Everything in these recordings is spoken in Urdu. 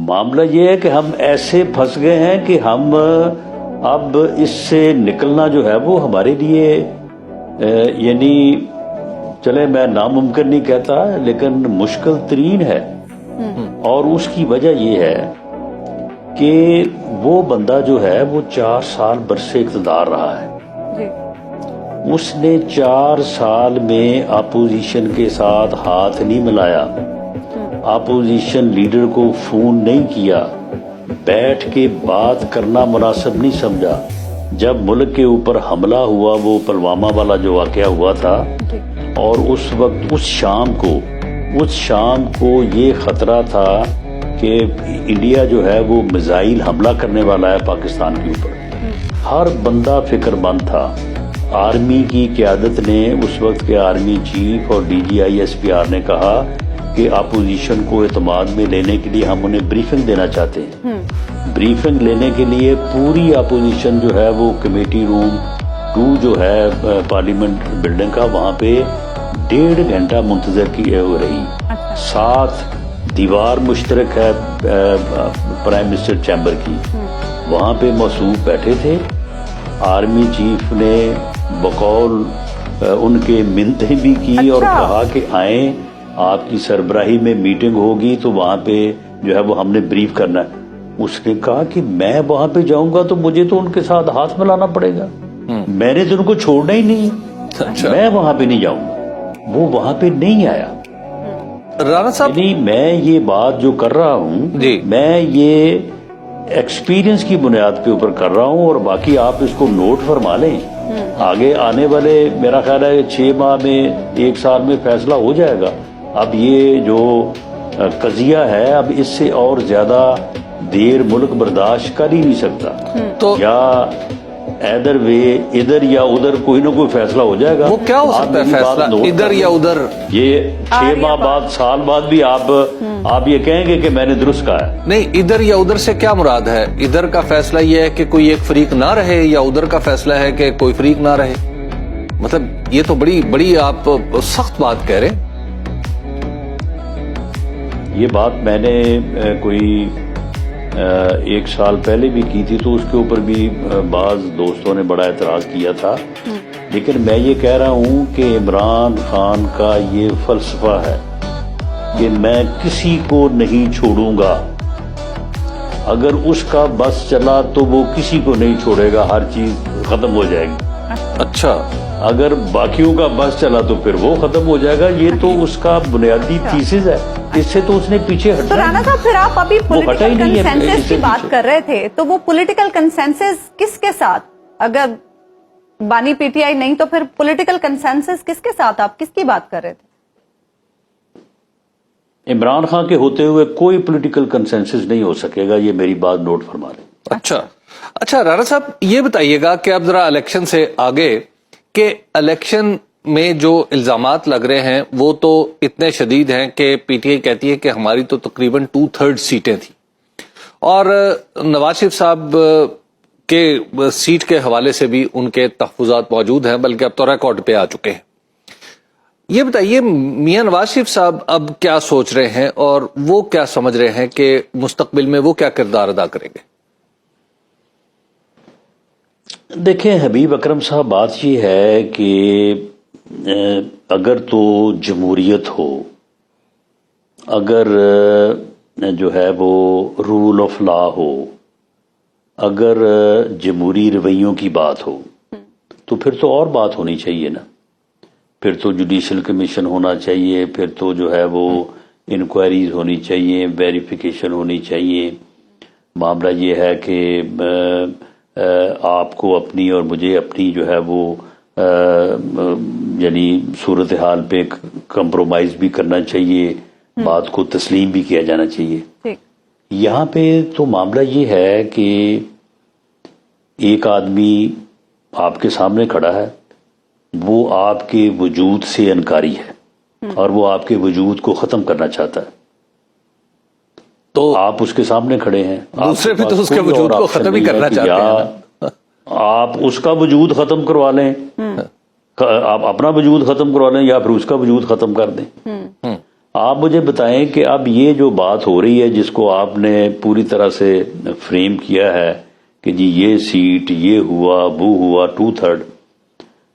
معاملہ یہ ہے کہ ہم ایسے پھنس گئے ہیں کہ ہم اب اس سے نکلنا جو ہے وہ ہمارے لیے یعنی چلے میں ناممکن نہیں کہتا لیکن مشکل ترین ہے. اور اس کی وجہ یہ ہے کہ وہ بندہ جو ہے وہ 4 سال برسے اقتدار رہا ہے. اس نے 4 سال میں اپوزیشن کے ساتھ ہاتھ نہیں ملایا, اپوزیشن لیڈر کو فون نہیں کیا, بیٹھ کے بات کرنا مناسب نہیں سمجھا. جب ملک کے اوپر حملہ ہوا, وہ پلوامہ والا جو واقعہ ہوا تھا, اور اس وقت اس شام کو یہ خطرہ تھا کہ انڈیا جو ہے وہ میزائل حملہ کرنے والا ہے پاکستان کے اوپر, ہر بندہ فکر مند تھا. آرمی کی قیادت نے, اس وقت کے آرمی چیف اور DGI-SPR نے کہا کہ اپوزیشن کو اعتماد میں لینے کے لیے ہم انہیں بریفنگ دینا چاہتے ہیں. بریفنگ لینے کے لیے پوری اپوزیشن جو ہے وہ کمیٹی روم 2 جو ہے پارلیمنٹ بلڈنگ کا, وہاں پہ 1.5 گھنٹہ منتظر کی ہو رہی. ساتھ دیوار مشترک ہے پرائم منسٹر چیمبر کی, وہاں پہ موصوف بیٹھے تھے. آرمی چیف نے بقول ان کے منتیں بھی کی اور کہا کہ آئیں, آپ کی سربراہی میں میٹنگ ہوگی تو وہاں پہ جو ہے وہ ہم نے بریف کرنا ہے. اس نے کہا کہ میں وہاں پہ جاؤں گا تو مجھے تو ان کے ساتھ ہاتھ ملانا پڑے گا, میں نے تو ان کو چھوڑنا ہی نہیں, میں وہاں پہ نہیں جاؤں گا. وہ وہاں پہ نہیں آیا. رانا صاحب, یعنی میں یہ بات جو کر رہا ہوں میں یہ ایکسپیرینس کی بنیاد کے اوپر کر رہا ہوں, اور باقی آپ اس کو نوٹ فرما لیں. آگے آنے والے میرا خیال ہے 6 ماہ میں 1 سال میں فیصلہ ہو جائے گا. اب یہ جو قضیہ ہے, اب اس سے اور زیادہ دیر ملک برداشت کر ہی نہیں سکتا. تو یا ایدر وے, ادھر یا ادھر کوئی نہ کوئی فیصلہ ہو جائے گا. وہ کیا ہو سکتا ہے فیصلہ, ادھر یا ادھر؟ یہ 6 ماہ بعد, سال بعد بھی آپ یہ کہیں گے کہ میں نے درست کہا ہے. نہیں, ادھر یا ادھر سے کیا مراد ہے؟ ادھر کا فیصلہ یہ ہے کہ کوئی ایک فریق نہ رہے, یا ادھر کا فیصلہ ہے کہ کوئی فریق نہ رہے؟ مطلب یہ تو بڑی آپ سخت بات کہہ رہے ہیں. یہ بات میں نے کوئی 1 سال پہلے بھی کی تھی, تو اس کے اوپر بھی بعض دوستوں نے بڑا اعتراض کیا تھا. لیکن میں یہ کہہ رہا ہوں کہ عمران خان کا یہ فلسفہ ہے کہ میں کسی کو نہیں چھوڑوں گا. اگر اس کا بس چلا تو وہ کسی کو نہیں چھوڑے گا, ہر چیز ختم ہو جائے گی. اچھا, اگر باقیوں کا بس چلا تو پھر وہ ختم ہو جائے گا. یہ تو اس کا بنیادی تھیسس ہے, اس سے تو اس نے پیچھے ہٹا. تو رانا صاحب, پھر آپ ابھی پولیٹیکل کنسنسس کی بات کر رہے تھے, تو وہ پولیٹیکل کنسنسس کس کے ساتھ؟ اگر بانی PTI نہیں تو پھر پولیٹیکل کنسنسس کس کے ساتھ, آپ کس کی بات کر رہے تھے؟ عمران خان کے ہوتے ہوئے کوئی پولیٹیکل کنسنسس نہیں ہو سکے گا, یہ میری بات نوٹ فرما لیں. اچھا رانا صاحب, یہ بتائیے گا کہ اب ذرا الیکشن سے آگے, کہ الیکشن میں جو الزامات لگ رہے ہیں وہ تو اتنے شدید ہیں کہ PTI کہتی ہے کہ ہماری تو تقریباً 2/3 سیٹیں تھیں, اور نواز شریف صاحب کے سیٹ کے حوالے سے بھی ان کے تحفظات موجود ہیں, بلکہ اب تو ریکارڈ پہ آ چکے ہیں. یہ بتائیے میاں نواز شریف صاحب اب کیا سوچ رہے ہیں, اور وہ کیا سمجھ رہے ہیں کہ مستقبل میں وہ کیا کردار ادا کریں گے؟ دیکھیں حبیب اکرم صاحب, بات یہ ہے کہ اگر تو جمہوریت ہو, اگر جو ہے وہ رول آف لا ہو, اگر جمہوری رویوں کی بات ہو, تو پھر تو اور بات ہونی چاہیے نا. پھر تو جوڈیشل کمیشن ہونا چاہیے, پھر تو جو ہے وہ انکوائریز ہونی چاہیے, ویریفیکیشن ہونی چاہیے. معاملہ یہ ہے کہ آپ کو اپنی اور مجھے اپنی جو ہے وہ یعنی صورتحال پہ کمپرومائز بھی کرنا چاہیے, بات کو تسلیم بھی کیا جانا چاہیے. یہاں پہ تو معاملہ یہ ہے کہ ایک آدمی آپ کے سامنے کھڑا ہے, وہ آپ کے وجود سے انکاری ہے, اور وہ آپ کے وجود کو ختم کرنا چاہتا ہے. تو آپ اس کے سامنے کھڑے ہیں, دوسرے بھی تو اس کے وجود کو ختم ہی کرنا چاہتے ہیں. آپ اس کا وجود ختم کروا لیں, آپ اپنا وجود ختم کروا لیں, یا پھر اس کا وجود ختم کر دیں. آپ مجھے بتائیں کہ اب یہ جو بات ہو رہی ہے جس کو آپ نے پوری طرح سے فریم کیا ہے کہ جی یہ سیٹ یہ ہوا وہ ہوا 2/3،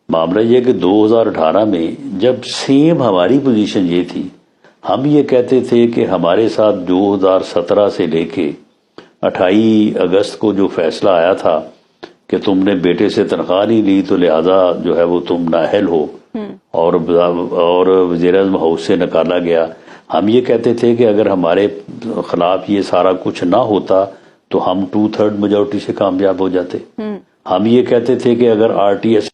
معاملہ یہ کہ 2018 میں جب سیم ہماری پوزیشن یہ تھی، ہم یہ کہتے تھے کہ ہمارے ساتھ 2017 سے لے کے 28 اگست کو جو فیصلہ آیا تھا کہ تم نے بیٹے سے تنخواہ نہیں لی تو لہذا جو ہے وہ تم نااہل ہو اور وزیر اعظم ہاؤس سے نکالا گیا، ہم یہ کہتے تھے کہ اگر ہمارے خلاف یہ سارا کچھ نہ ہوتا تو ہم 2/3 میجورٹی سے کامیاب ہو جاتے۔ ہم یہ کہتے تھے کہ اگر RTS